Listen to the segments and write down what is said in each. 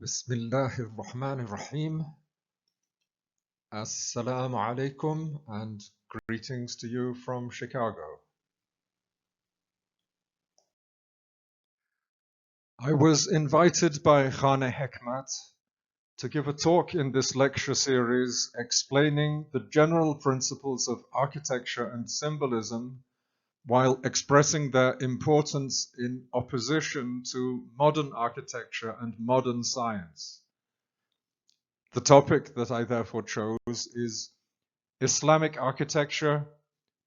Bismillahir Rahmanir Rahim. Assalamu alaikum and greetings to you from Chicago. I was invited by Khaneh Hekmat to give a talk in this lecture series explaining the general principles of architecture and symbolism while expressing their importance in opposition to modern architecture and modern science. The topic that I therefore chose is Islamic architecture,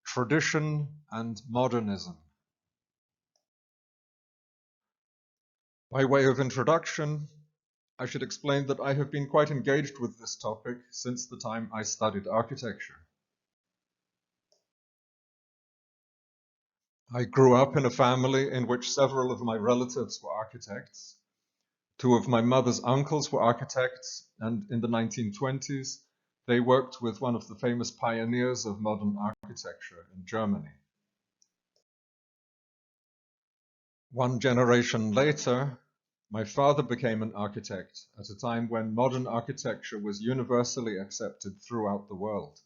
tradition and modernism. By way of introduction, I should explain that I have been quite engaged with this topic since the time I studied architecture. I grew up in a family in which several of my relatives were architects. Two of my mother's uncles were architects, and in the 1920s, they worked with one of the famous pioneers of modern architecture in Germany. One generation later, my father became an architect at a time when modern architecture was universally accepted throughout the world.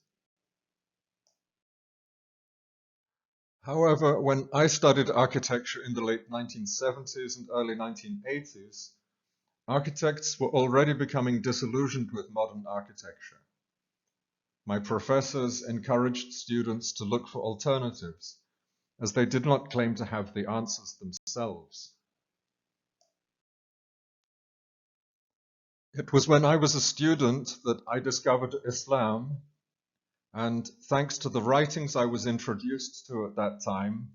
However, when I studied architecture in the late 1970s and early 1980s, architects were already becoming disillusioned with modern architecture. My professors encouraged students to look for alternatives, as they did not claim to have the answers themselves. It was when I was a student that I discovered Islam, and thanks to the writings I was introduced to at that time,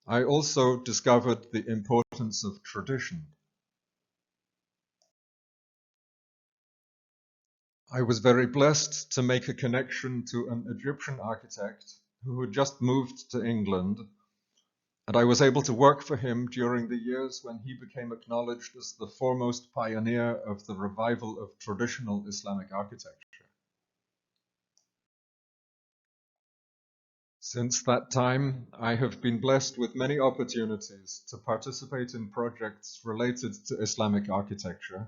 I also discovered the importance of tradition. I was very blessed to make a connection to an Egyptian architect who had just moved to England, and I was able to work for him during the years when he became acknowledged as the foremost pioneer of the revival of traditional Islamic architecture. Since that time, I have been blessed with many opportunities to participate in projects related to Islamic architecture,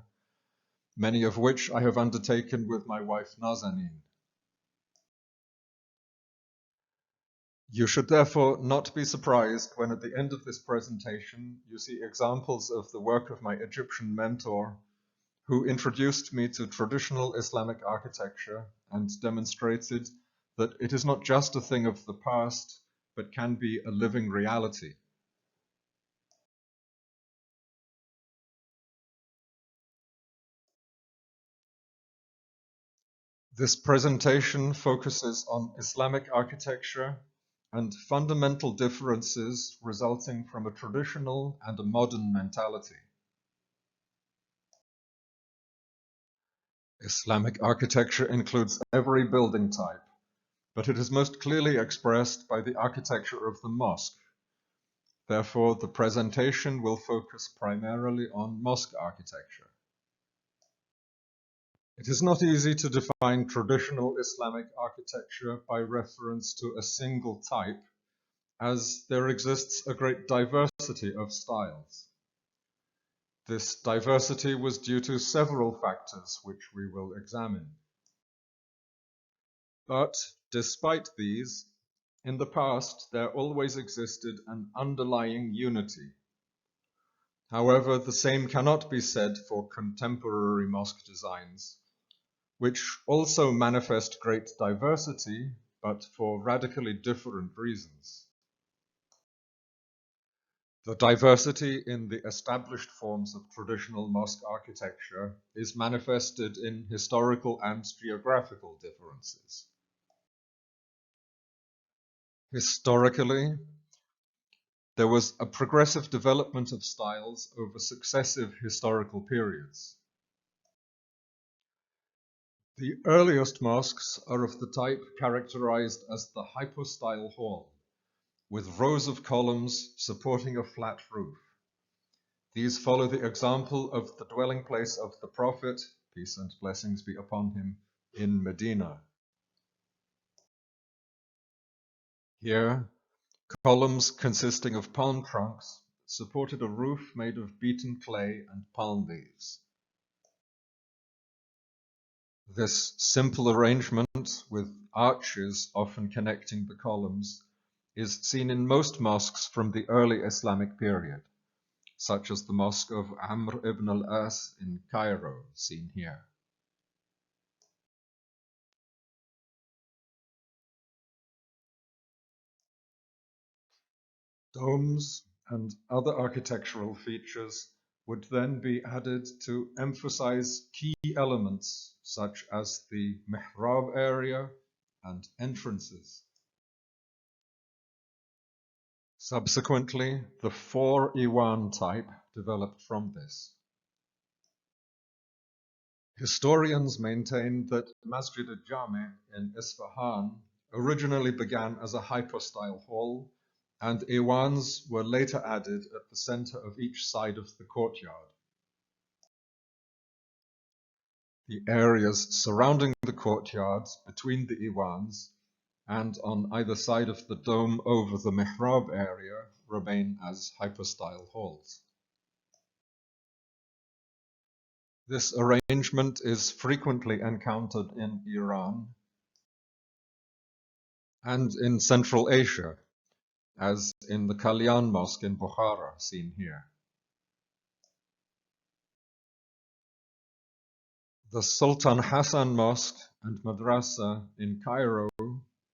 many of which I have undertaken with my wife Nazanin. You should therefore not be surprised when at the end of this presentation you see examples of the work of my Egyptian mentor, who introduced me to traditional Islamic architecture and demonstrated that it is not just a thing of the past, but can be a living reality. This presentation focuses on Islamic architecture and fundamental differences resulting from a traditional and a modern mentality. Islamic architecture includes every building type, but it is most clearly expressed by the architecture of the mosque. Therefore, the presentation will focus primarily on mosque architecture. It is not easy to define traditional Islamic architecture by reference to a single type, as there exists a great diversity of styles. This diversity was due to several factors which we will examine. But despite these, in the past there always existed an underlying unity. However, the same cannot be said for contemporary mosque designs, which also manifest great diversity, but for radically different reasons. The diversity in the established forms of traditional mosque architecture is manifested in historical and geographical differences. Historically, there was a progressive development of styles over successive historical periods. The earliest mosques are of the type characterized as the hypostyle hall, with rows of columns supporting a flat roof. These follow the example of the dwelling place of the Prophet, peace and blessings be upon him, in Medina. Here, columns consisting of palm trunks supported a roof made of beaten clay and palm leaves. This simple arrangement, with arches often connecting the columns, is seen in most mosques from the early Islamic period, such as the Mosque of Amr ibn al-As in Cairo, seen here. Domes and other architectural features would then be added to emphasize key elements such as the mihrab area and entrances. Subsequently, the 4-Iwan type developed from this. Historians maintain that Masjid al-Jami in Isfahan originally began as a hypostyle hall, and Iwans were later added at the center of each side of the courtyard. The areas surrounding the courtyards between the Iwans and on either side of the dome over the mihrab area remain as hypostyle halls. This arrangement is frequently encountered in Iran and in Central Asia, as in the Kalyan Mosque in Bukhara, seen here. The Sultan Hassan Mosque and Madrasa in Cairo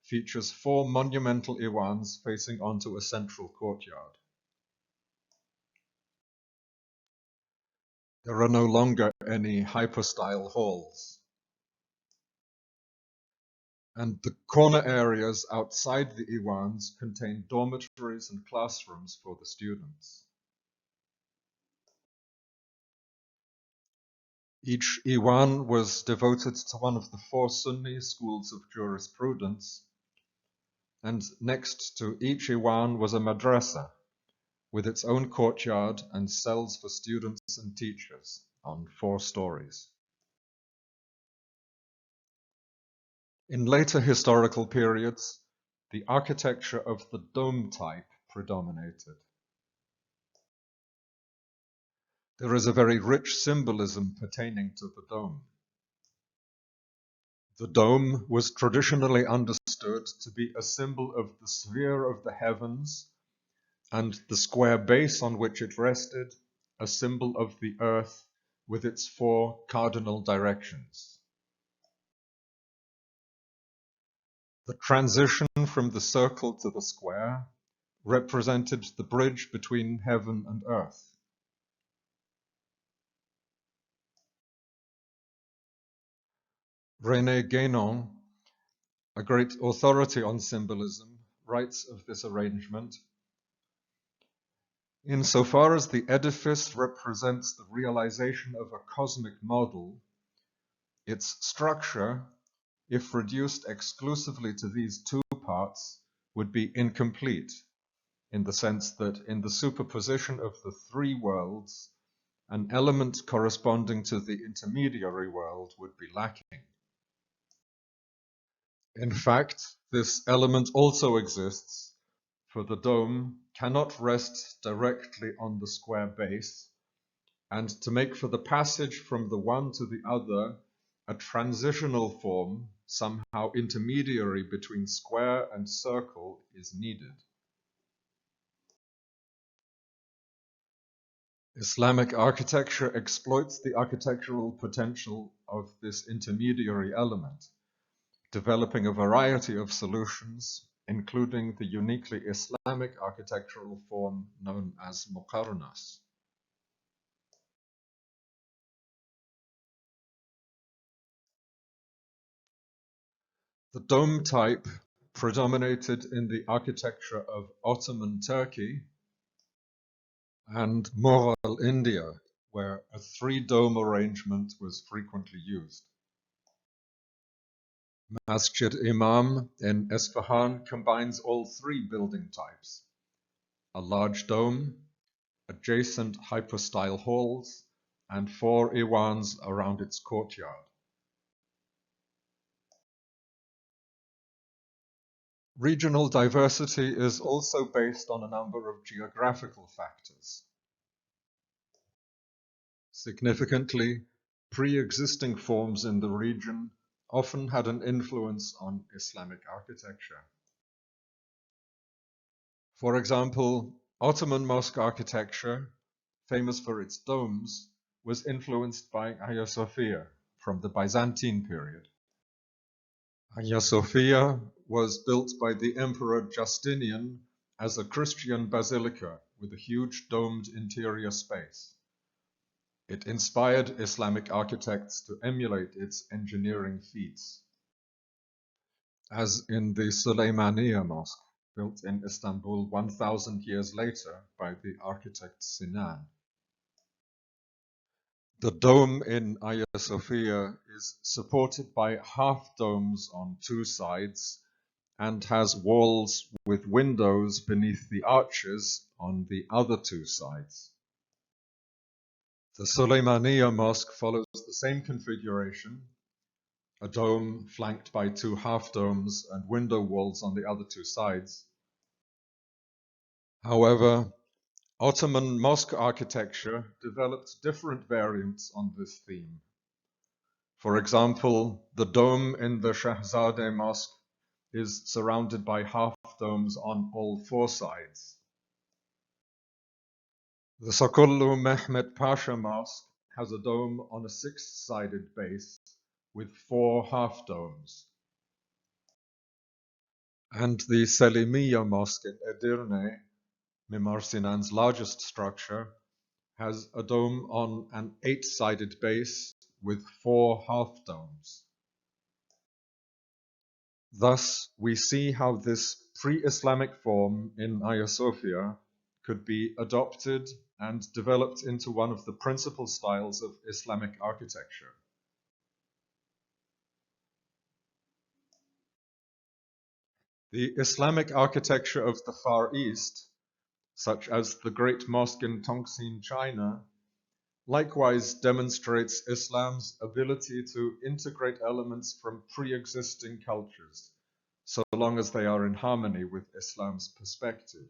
features 4 monumental Iwans facing onto a central courtyard. There are no longer any hypostyle halls, and the corner areas outside the Iwans contain dormitories and classrooms for the students. Each Iwan was devoted to one of the 4 Sunni schools of jurisprudence, and next to each Iwan was a madrasa, with its own courtyard and cells for students and teachers on 4 stories. In later historical periods, the architecture of the dome type predominated. There is a very rich symbolism pertaining to the dome. The dome was traditionally understood to be a symbol of the sphere of the heavens, and the square base on which it rested, a symbol of the earth with its 4 cardinal directions. The transition from the circle to the square represented the bridge between heaven and earth. René Guénon, a great authority on symbolism, writes of this arrangement: insofar as the edifice represents the realization of a cosmic model, its structure, if reduced exclusively to these 2 parts, would be incomplete, in the sense that in the superposition of the 3 worlds, an element corresponding to the intermediary world would be lacking. In fact, this element also exists, for the dome cannot rest directly on the square base, and to make for the passage from the one to the other, a transitional form, somehow intermediary between square and circle, is needed. Islamic architecture exploits the architectural potential of this intermediary element, developing a variety of solutions, including the uniquely Islamic architectural form known as muqarnas. The dome type predominated in the architecture of Ottoman Turkey and Mughal India, where a 3-dome arrangement was frequently used. Masjid Imam in Isfahan combines all 3 building types: a large dome, adjacent hypostyle halls, and 4 Iwans around its courtyard. Regional diversity is also based on a number of geographical factors. Significantly, pre-existing forms in the region often had an influence on Islamic architecture. For example, Ottoman mosque architecture, famous for its domes, was influenced by Hagia Sophia from the Byzantine period. Hagia Sophia was built by the Emperor Justinian as a Christian basilica with a huge domed interior space. It inspired Islamic architects to emulate its engineering feats, as in the Süleymaniye Mosque, built in Istanbul 1,000 years later by the architect Sinan. The dome in Hagia Sophia is supported by half domes on two sides and has walls with windows beneath the arches on the other two sides. The Süleymaniye Mosque follows the same configuration, a dome flanked by two half domes and window walls on the other two sides. However, Ottoman mosque architecture developed different variants on this theme. For example, the dome in the Shahzadeh Mosque is surrounded by half domes on all four sides. The Sokollu Mehmet Pasha Mosque has a dome on a six-sided base with four half domes. And the Selimiye Mosque in Edirne, Mimar Sinan's largest structure, has a dome on an eight-sided base with four half domes. Thus, we see how this pre-Islamic form in Hagia Sophia could be adopted and developed into one of the principal styles of Islamic architecture. The Islamic architecture of the Far East, such as the Great Mosque in Tongxin, China, likewise demonstrates Islam's ability to integrate elements from pre-existing cultures, so long as they are in harmony with Islam's perspective.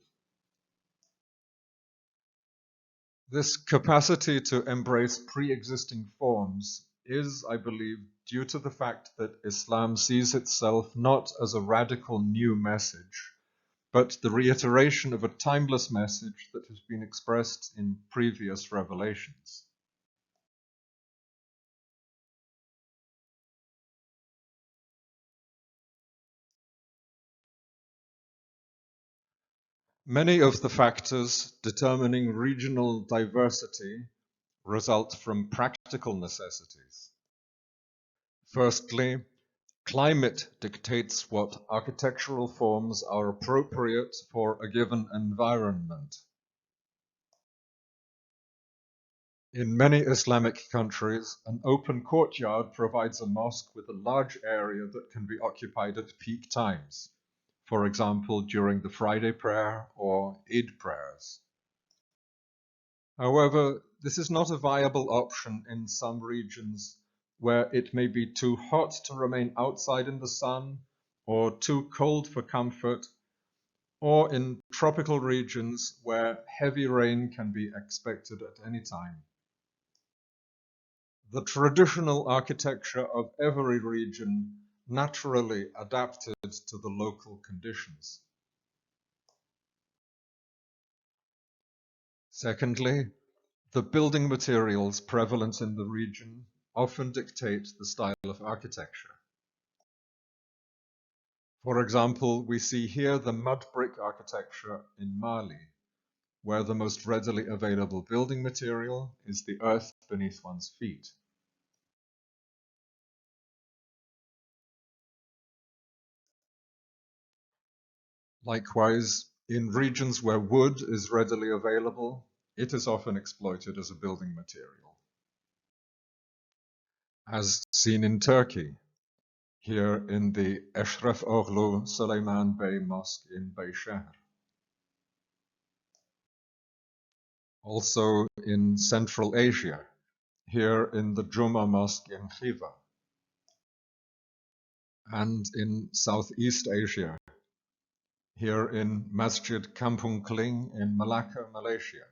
This capacity to embrace pre-existing forms is, I believe, due to the fact that Islam sees itself not as a radical new message, but the reiteration of a timeless message that has been expressed in previous revelations. Many of the factors determining regional diversity result from practical necessities. Firstly, climate dictates what architectural forms are appropriate for a given environment. In many Islamic countries, an open courtyard provides a mosque with a large area that can be occupied at peak times, for example, during the Friday prayer or Eid prayers. However, this is not a viable option in some regions where it may be too hot to remain outside in the sun or too cold for comfort, or in tropical regions where heavy rain can be expected at any time. The traditional architecture of every region naturally adapted to the local conditions. Secondly, the building materials prevalent in the region often dictate the style of architecture. For example, we see here the mud brick architecture in Mali, where the most readily available building material is the earth beneath one's feet. Likewise, in regions where wood is readily available, it is often exploited as a building material. As seen in Turkey, here in the Eshref Oghlu Suleiman Bey Mosque in Beyshehr. Also in Central Asia, here in the Juma Mosque in Khiva. And in Southeast Asia, here in Masjid Kampung Kling in Malacca, Malaysia.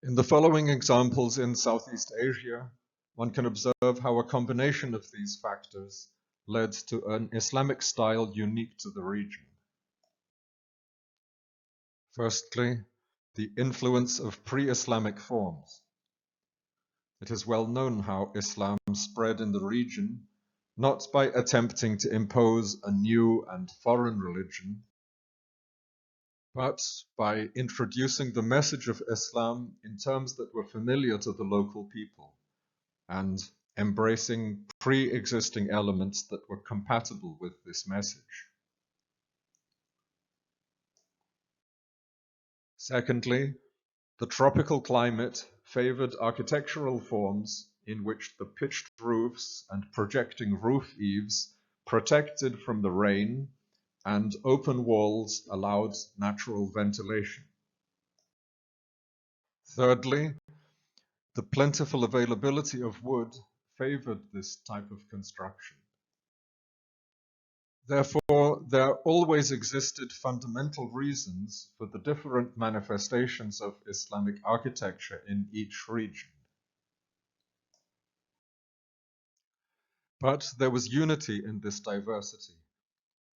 In the following examples in Southeast Asia, one can observe how a combination of these factors led to an Islamic style unique to the region. Firstly, the influence of pre-Islamic forms. It is well known how Islam spread in the region, not by attempting to impose a new and foreign religion, but by introducing the message of Islam in terms that were familiar to the local people and embracing pre-existing elements that were compatible with this message. Secondly, the tropical climate favored architectural forms in which the pitched roofs and projecting roof eaves protected from the rain and open walls allowed natural ventilation. Thirdly, the plentiful availability of wood favored this type of construction. Therefore, there always existed fundamental reasons for the different manifestations of Islamic architecture in each region. But there was unity in this diversity,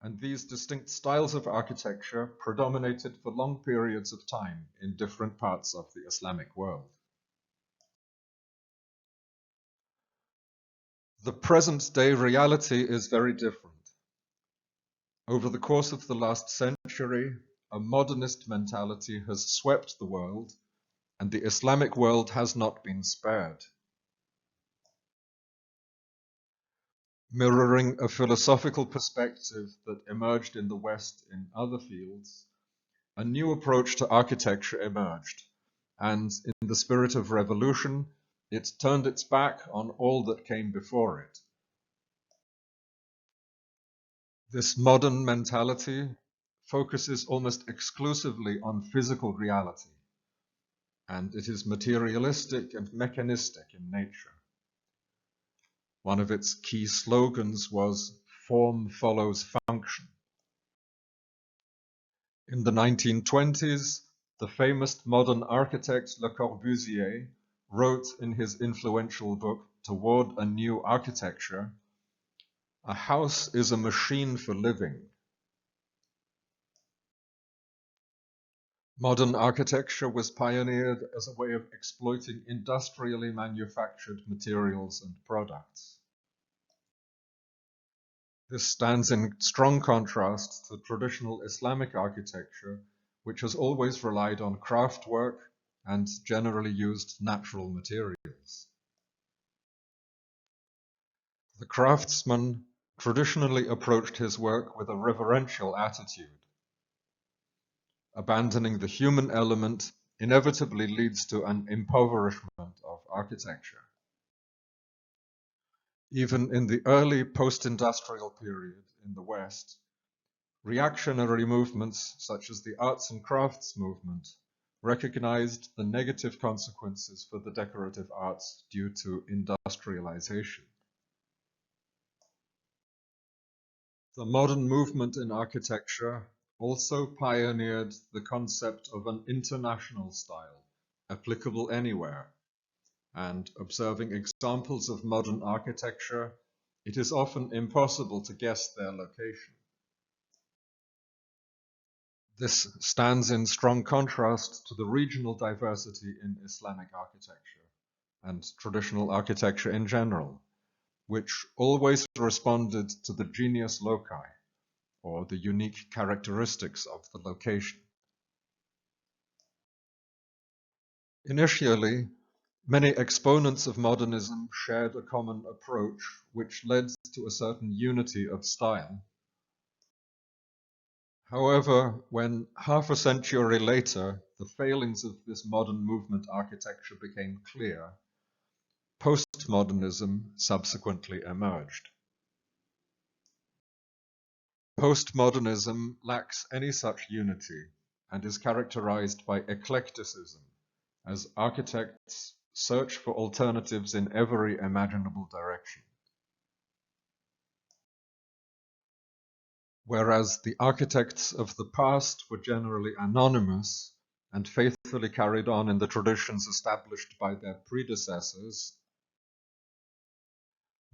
and these distinct styles of architecture predominated for long periods of time in different parts of the Islamic world. The present-day reality is very different. Over the course of the last century, a modernist mentality has swept the world, and the Islamic world has not been spared. Mirroring a philosophical perspective that emerged in the West in other fields, a new approach to architecture emerged, and in the spirit of revolution, it turned its back on all that came before it. This modern mentality focuses almost exclusively on physical reality, and it is materialistic and mechanistic in nature. One of its key slogans was "Form follows function." In the 1920s, the famous modern architect Le Corbusier wrote in his influential book Toward a New Architecture, "A house is a machine for living." Modern architecture was pioneered as a way of exploiting industrially manufactured materials and products. This stands in strong contrast to traditional Islamic architecture, which has always relied on craft work and generally used natural materials. The craftsman traditionally approached his work with a reverential attitude. Abandoning the human element inevitably leads to an impoverishment of architecture. Even in the early post-industrial period in the West, reactionary movements such as the arts and crafts movement recognized the negative consequences for the decorative arts due to industrialization. The modern movement in architecture also pioneered the concept of an international style, applicable anywhere, and observing examples of modern architecture, it is often impossible to guess their location. This stands in strong contrast to the regional diversity in Islamic architecture and traditional architecture in general, which always responded to the genius loci, or the unique characteristics of the location. Initially, many exponents of modernism shared a common approach, which led to a certain unity of style. However, when half a century later the failings of this modern movement architecture became clear, postmodernism subsequently emerged. Postmodernism lacks any such unity and is characterized by eclecticism, as architects search for alternatives in every imaginable direction. Whereas the architects of the past were generally anonymous and faithful faithfully carried on in the traditions established by their predecessors,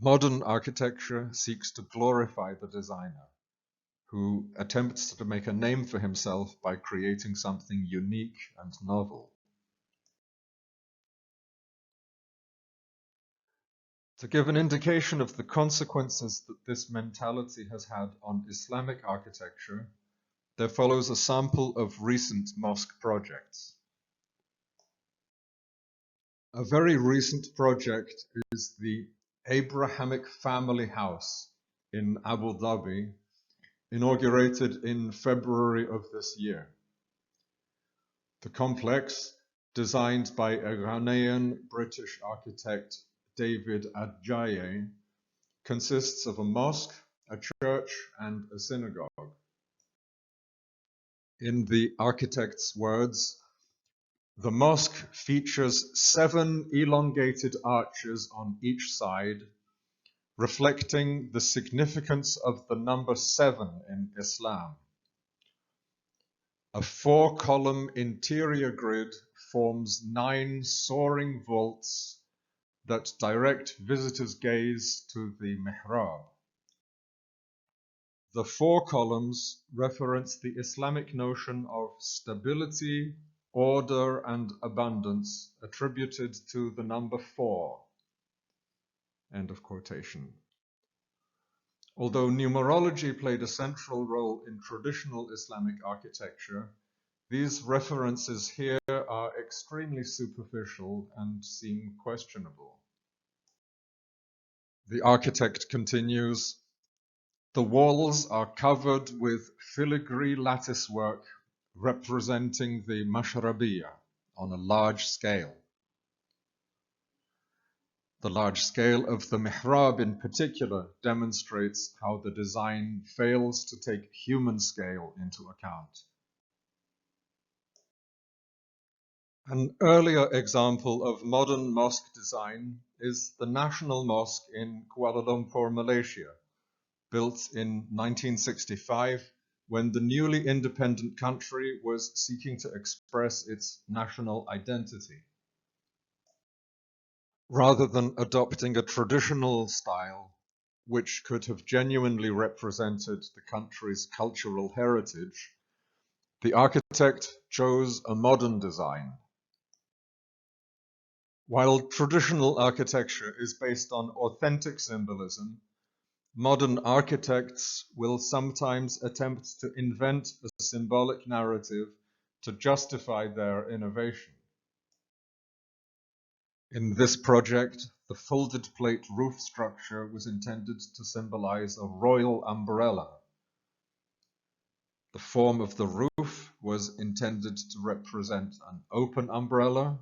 modern architecture seeks to glorify the designer, who attempts to make a name for himself by creating something unique and novel. To give an indication of the consequences that this mentality has had on Islamic architecture, there follows a sample of recent mosque projects. A very recent project is the Abrahamic Family House in Abu Dhabi, inaugurated in February of this year. The complex, designed by a Ghanaian British architect David Adjaye, consists of a mosque, a church, and a synagogue. In the architect's words, the mosque features 7 elongated arches on each side, reflecting the significance of the number 7 in Islam. A 4-column interior grid forms 9 soaring vaults that direct visitors' gaze to the mihrab. The 4 columns reference the Islamic notion of stability, order, and abundance attributed to the number 4. End of quotation. Although numerology played a central role in traditional Islamic architecture, these references here are extremely superficial and seem questionable. The architect continues, the walls are covered with filigree latticework representing the mashrabiyya on a large scale. The large scale of the mihrab in particular demonstrates how the design fails to take human scale into account. An earlier example of modern mosque design is the National Mosque in Kuala Lumpur, Malaysia, built in 1965 when the newly independent country was seeking to express its national identity. Rather than adopting a traditional style, which could have genuinely represented the country's cultural heritage, the architect chose a modern design. While traditional architecture is based on authentic symbolism, modern architects will sometimes attempt to invent a symbolic narrative to justify their innovation. In this project, the folded plate roof structure was intended to symbolize a royal umbrella. The form of the roof was intended to represent an open umbrella,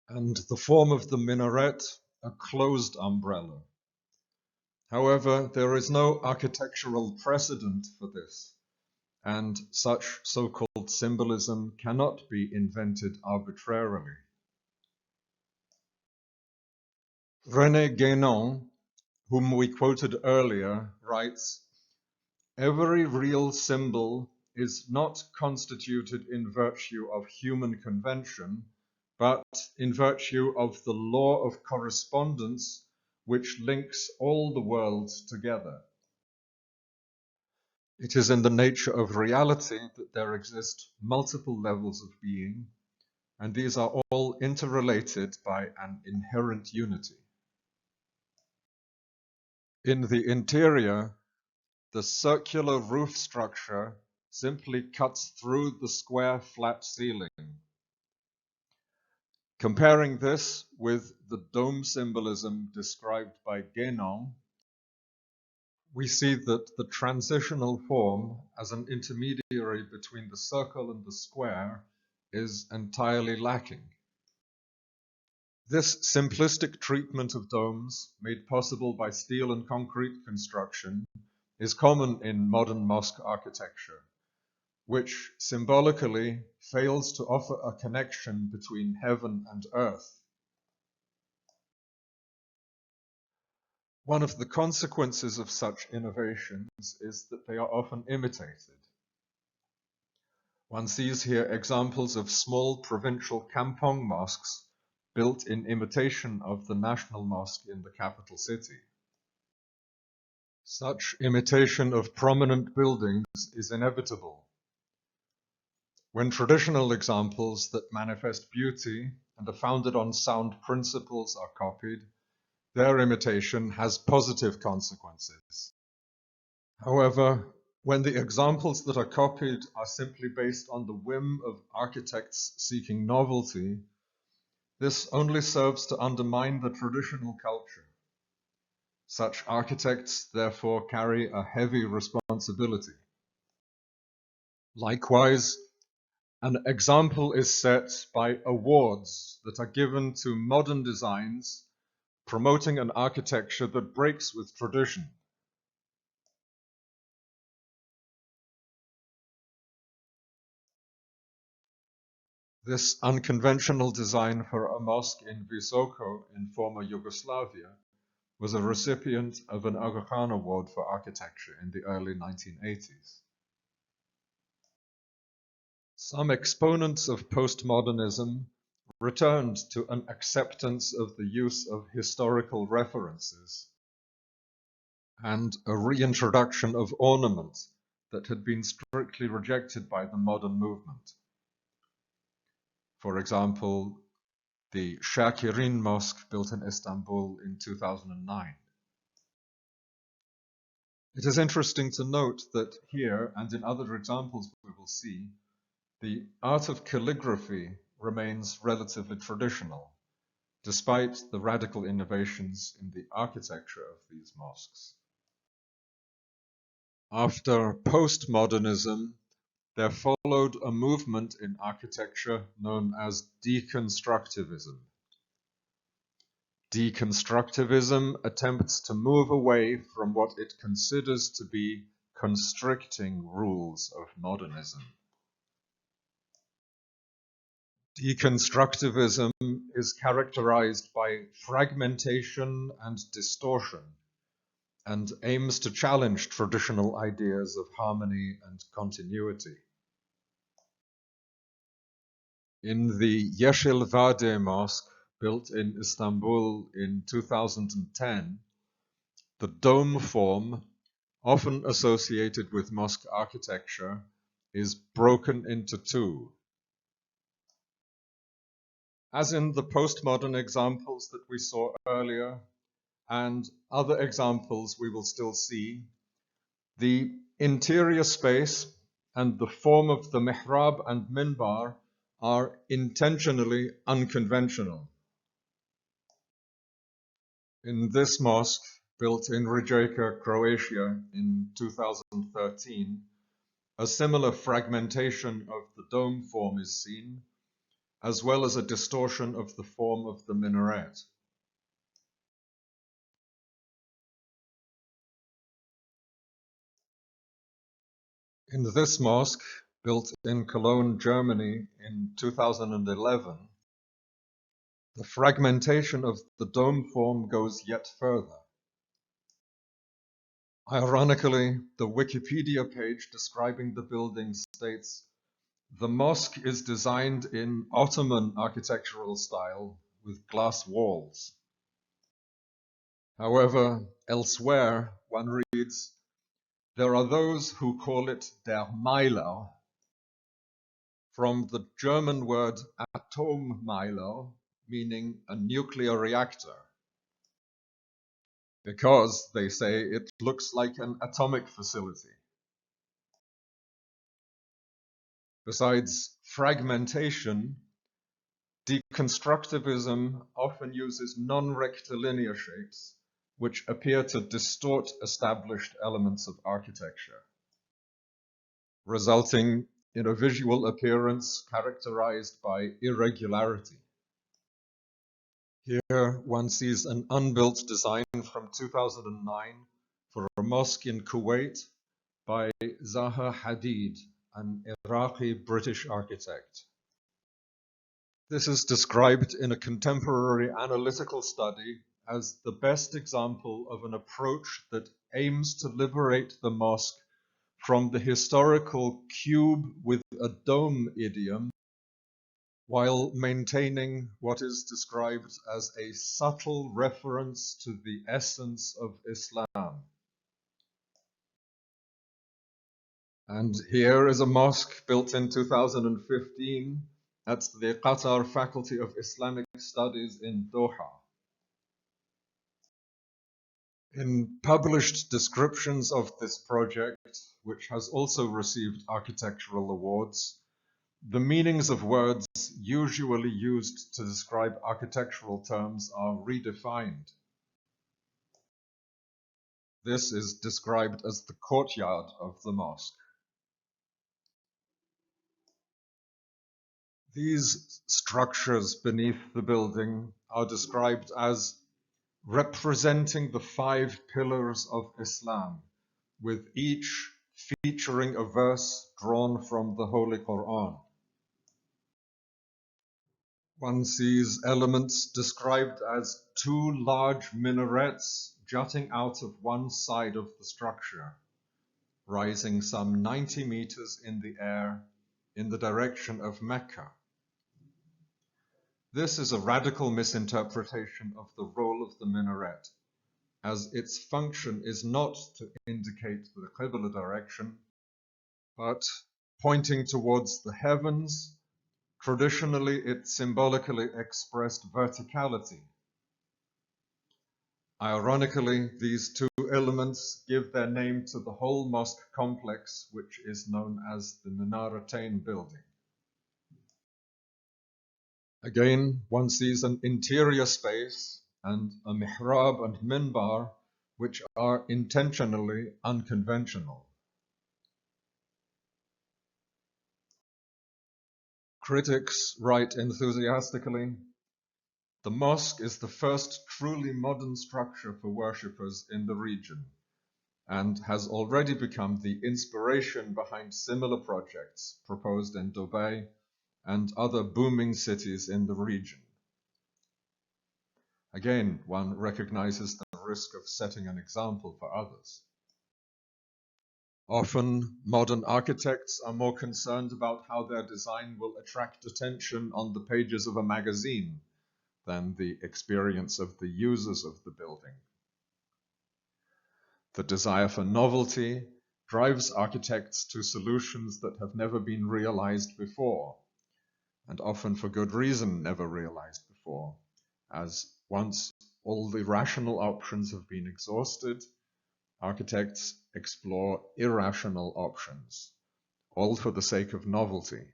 and the form of the minaret a closed umbrella. However, there is no architectural precedent for this, and such so-called symbolism cannot be invented arbitrarily. René Guénon, whom we quoted earlier, writes, every real symbol is not constituted in virtue of human convention, but in virtue of the law of correspondence which links all the worlds together. It is in the nature of reality that there exist multiple levels of being, and these are all interrelated by an inherent unity. In the interior, the circular roof structure simply cuts through the square flat ceiling. Comparing this with the dome symbolism described by Guénon, we see that the transitional form as an intermediary between the circle and the square is entirely lacking. This simplistic treatment of domes, made possible by steel and concrete construction, is common in modern mosque architecture, which symbolically fails to offer a connection between heaven and earth. One of the consequences of such innovations is that they are often imitated. One sees here examples of small provincial kampong mosques built in imitation of the national mosque in the capital city. Such imitation of prominent buildings is inevitable. When traditional examples that manifest beauty and are founded on sound principles are copied, their imitation has positive consequences. However, when the examples that are copied are simply based on the whim of architects seeking novelty, this only serves to undermine the traditional culture. Such architects, therefore, carry a heavy responsibility. Likewise, an example is set by awards that are given to modern designs promoting an architecture that breaks with tradition. This unconventional design for a mosque in Visoko in former Yugoslavia was a recipient of an Aga Khan Award for architecture in the early 1980s. Some exponents of postmodernism returned to an acceptance of the use of historical references and a reintroduction of ornament that had been strictly rejected by the modern movement. For example, the Shakirin Mosque built in Istanbul in 2009. It is interesting to note that here, and in other examples we will see, the art of calligraphy remains relatively traditional, despite the radical innovations in the architecture of these mosques. After postmodernism, there followed a movement in architecture known as deconstructivism. Deconstructivism attempts to move away from what it considers to be constricting rules of modernism. Deconstructivism is characterized by fragmentation and distortion, and aims to challenge traditional ideas of harmony and continuity. In the Yeşilvade Mosque, built in Istanbul in 2010, the dome form, often associated with mosque architecture, is broken into two. As in the postmodern examples that we saw earlier, and other examples we will still see, the interior space and the form of the mihrab and minbar are intentionally unconventional. In this mosque, built in Rijeka, Croatia in 2013, a similar fragmentation of the dome form is seen, as well as a distortion of the form of the minaret. In this mosque, built in Cologne, Germany in 2011, the fragmentation of the dome form goes yet further. Ironically, the Wikipedia page describing the building states, "The mosque is designed in Ottoman architectural style with glass walls." However, elsewhere one reads, "There are those who call it der Meiler," from the German word Atommeiler, meaning a nuclear reactor, because, they say, it looks like an atomic facility. Besides fragmentation, deconstructivism often uses non-rectilinear shapes, which appear to distort established elements of architecture, resulting in a visual appearance characterized by irregularity. Here one sees an unbuilt design from 2009 for a mosque in Kuwait by Zaha Hadid, an Iraqi-British architect. This is described in a contemporary analytical study as the best example of an approach that aims to liberate the mosque from the historical cube with a dome idiom, while maintaining what is described as a subtle reference to the essence of Islam. And here is a mosque built in 2015 at the Qatar Faculty of Islamic Studies in Doha. In published descriptions of this project, which has also received architectural awards, the meanings of words usually used to describe architectural terms are redefined. This is described as the courtyard of the mosque. These structures beneath the building are described as representing the 5 pillars of Islam, with each featuring a verse drawn from the Holy Quran. One sees elements described as 2 large minarets jutting out of one side of the structure, rising some 90 meters in the air in the direction of Mecca. This is a radical misinterpretation of the role of the minaret, as its function is not to indicate the Qibla direction, but pointing towards the heavens. Traditionally, it symbolically expressed verticality. Ironically, these 2 elements give their name to the whole mosque complex, which is known as the Minaratain building. Again, one sees an interior space and a mihrab and minbar, which are intentionally unconventional. Critics write enthusiastically, "The mosque is the first truly modern structure for worshippers in the region, and has already become the inspiration behind similar projects proposed in Dubai and other booming cities in the region." Again, one recognizes the risk of setting an example for others. Often, modern architects are more concerned about how their design will attract attention on the pages of a magazine than the experience of the users of the building. The desire for novelty drives architects to solutions that have never been realized before, and often for good reason never realized before, as once all the rational options have been exhausted, architects explore irrational options, all for the sake of novelty.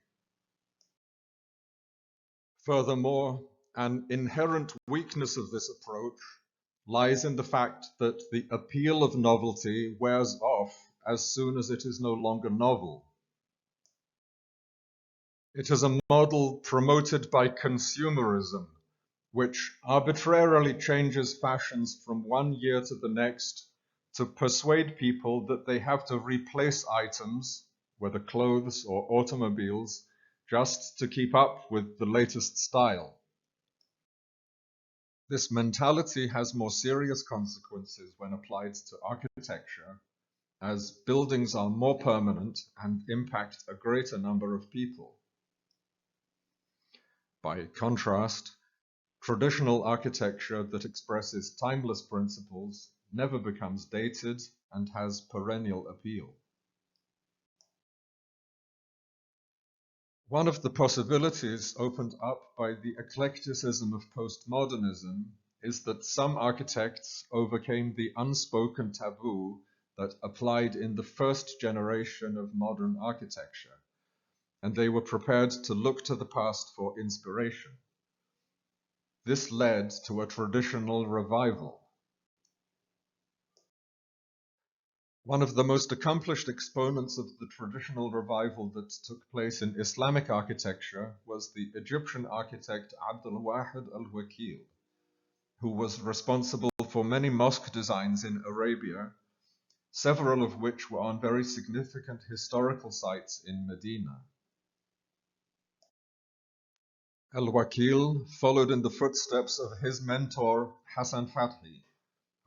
Furthermore, an inherent weakness of this approach lies in the fact that the appeal of novelty wears off as soon as it is no longer novel. It is a model promoted by consumerism, which arbitrarily changes fashions from one year to the next to persuade people that they have to replace items, whether clothes or automobiles, just to keep up with the latest style. This mentality has more serious consequences when applied to architecture, as buildings are more permanent and impact a greater number of people. By contrast, traditional architecture that expresses timeless principles never becomes dated and has perennial appeal. One of the possibilities opened up by the eclecticism of postmodernism is that some architects overcame the unspoken taboo that applied in the first generation of modern architecture, and they were prepared to look to the past for inspiration. This led to a traditional revival. One of the most accomplished exponents of the traditional revival that took place in Islamic architecture was the Egyptian architect Abdel Wahed El-Wakil, who was responsible for many mosque designs in Arabia, several of which were on very significant historical sites in Medina. El-Wakil followed in the footsteps of his mentor Hassan Fathi,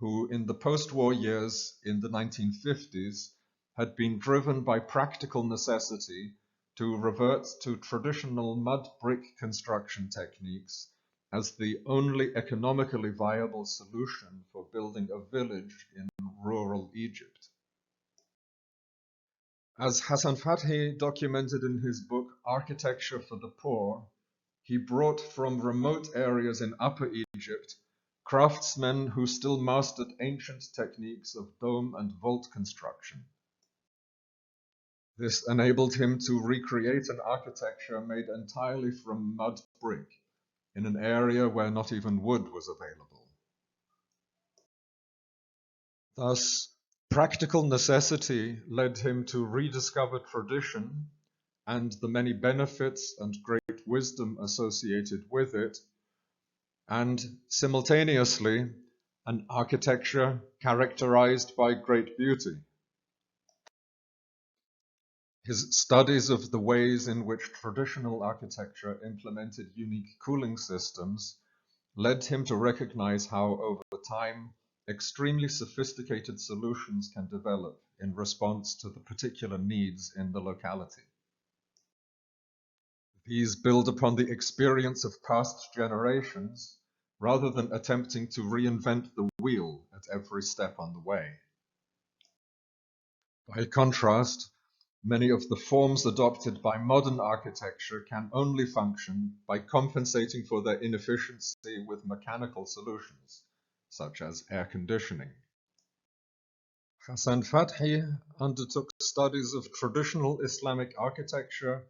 who in the post-war years in the 1950s had been driven by practical necessity to revert to traditional mud brick construction techniques as the only economically viable solution for building a village in rural Egypt. As Hassan Fathi documented in his book Architecture for the Poor, he brought from remote areas in Upper Egypt craftsmen who still mastered ancient techniques of dome and vault construction. This enabled him to recreate an architecture made entirely from mud brick in an area where not even wood was available. Thus, practical necessity led him to rediscover tradition and the many benefits and great wisdom associated with it, and simultaneously an architecture characterized by great beauty. His studies of the ways in which traditional architecture implemented unique cooling systems led him to recognize how, over time, extremely sophisticated solutions can develop in response to the particular needs in the locality. These build upon the experience of past generations rather than attempting to reinvent the wheel at every step on the way. By contrast, many of the forms adopted by modern architecture can only function by compensating for their inefficiency with mechanical solutions, such as air conditioning. Hassan Fathi undertook studies of traditional Islamic architecture,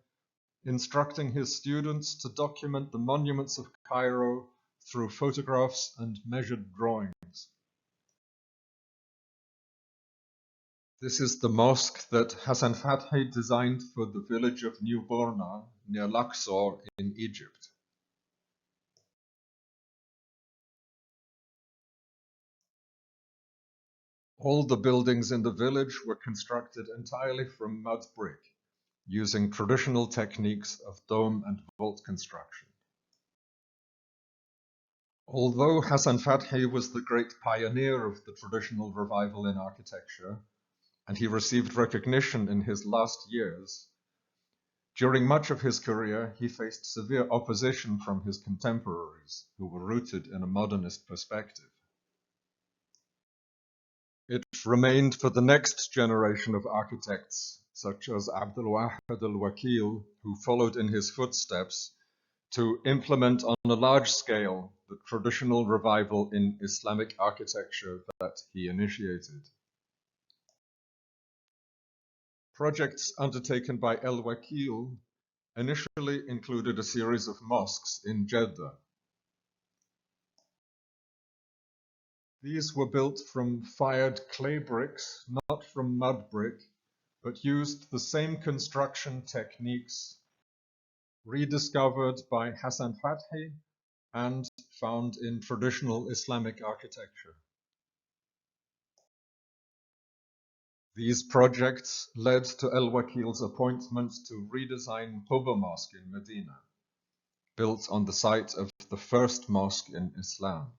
instructing his students to document the monuments of Cairo through photographs and measured drawings. This is the mosque that Hassan Fathi designed for the village of New Borna near Luxor in Egypt. All the buildings in the village were constructed entirely from mud brick, using traditional techniques of dome and vault construction. Although Hassan Fathi was the great pioneer of the traditional revival in architecture, and he received recognition in his last years, during much of his career he faced severe opposition from his contemporaries, who were rooted in a modernist perspective. It remained for the next generation of architects, such as Abdel Wahed El-Wakil, who followed in his footsteps, to implement on a large scale the traditional revival in Islamic architecture that he initiated. Projects undertaken by El-Wakil initially included a series of mosques in Jeddah. These were built from fired clay bricks, not from mud brick, but used the same construction techniques rediscovered by Hassan Fathi and found in traditional Islamic architecture. These projects led to El-Wakil's appointment to redesign Quba Mosque in Medina, built on the site of the first mosque in Islam.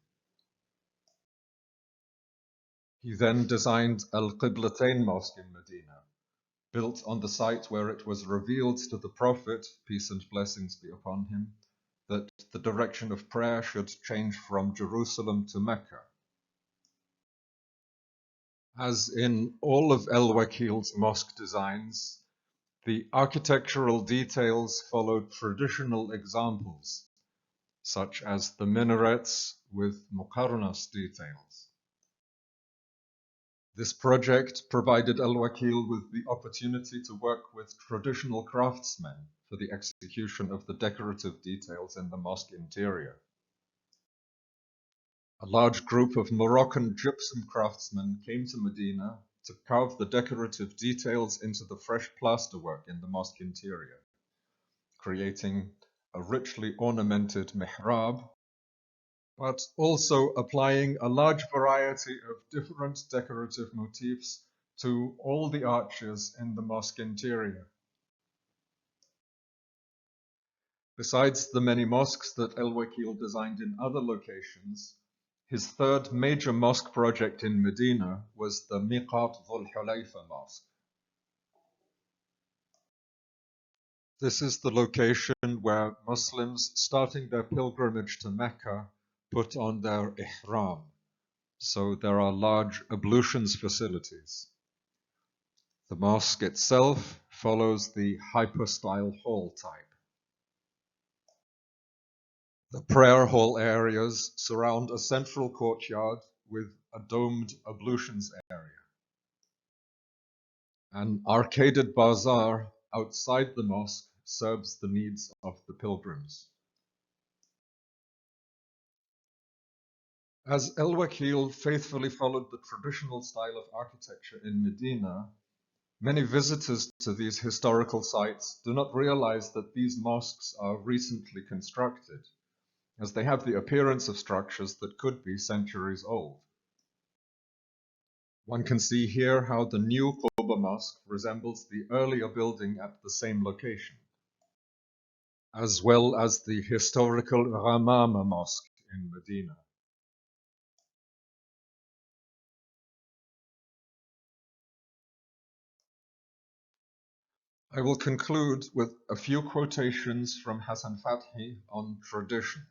He then designed Al-Qiblatain Mosque in Medina, built on the site where it was revealed to the Prophet, peace and blessings be upon him, that the direction of prayer should change from Jerusalem to Mecca. As in all of El-Wakil's mosque designs, the architectural details followed traditional examples, such as the minarets with muqarnas details. This project provided Al-Wakil with the opportunity to work with traditional craftsmen for the execution of the decorative details in the mosque interior. A large group of Moroccan gypsum craftsmen came to Medina to carve the decorative details into the fresh plasterwork in the mosque interior, creating a richly ornamented mihrab, but also applying a large variety of different decorative motifs to all the arches in the mosque interior. Besides the many mosques that El-Wakil designed in other locations, his third major mosque project in Medina was the Miqat Dhul Hulayfa Mosque, This is the location where Muslims starting their pilgrimage to Mecca put on their ihram. So there are large ablutions facilities. The mosque itself follows the hyper-style hall type. The prayer hall areas surround a central courtyard with a domed ablutions area. An arcaded bazaar outside the mosque serves the needs of the pilgrims. As El-Wakil faithfully followed the traditional style of architecture in Medina, many visitors to these historical sites do not realize that these mosques are recently constructed, as they have the appearance of structures that could be centuries old. One can see here how the new Quba Mosque resembles the earlier building at the same location, as well as the historical Ramama Mosque in Medina. I will conclude with a few quotations from Hassan Fathi on tradition.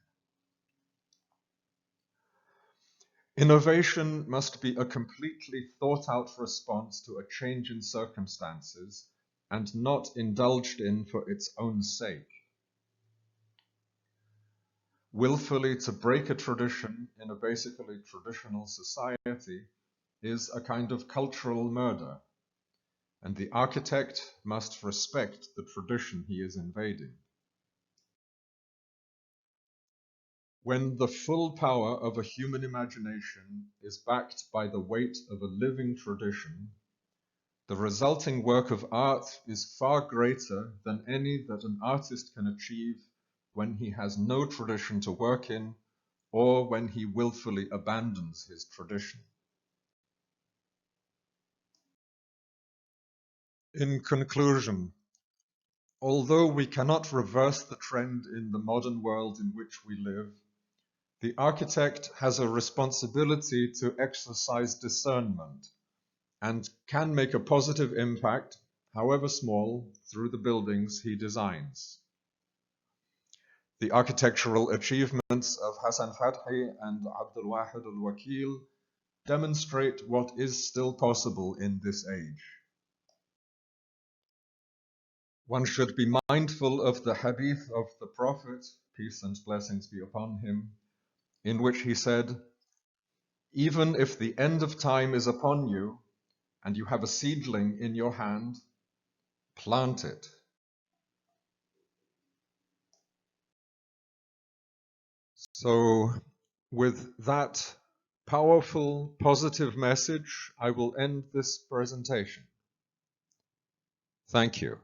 Innovation must be a completely thought-out response to a change in circumstances and not indulged in for its own sake. Willfully to break a tradition in a basically traditional society is a kind of cultural murder, and the architect must respect the tradition he is invading. When the full power of a human imagination is backed by the weight of a living tradition, the resulting work of art is far greater than any that an artist can achieve when he has no tradition to work in or when he willfully abandons his tradition. In conclusion, although we cannot reverse the trend in the modern world in which we live, the architect has a responsibility to exercise discernment and can make a positive impact, however small, through the buildings he designs. The architectural achievements of Hassan Fathi and Abdel Wahed El-Wakil demonstrate what is still possible in this age. One should be mindful of the hadith of the Prophet, peace and blessings be upon him, in which he said, "Even if the end of time is upon you, and you have a seedling in your hand, plant it." So, with that powerful, positive message, I will end this presentation. Thank you.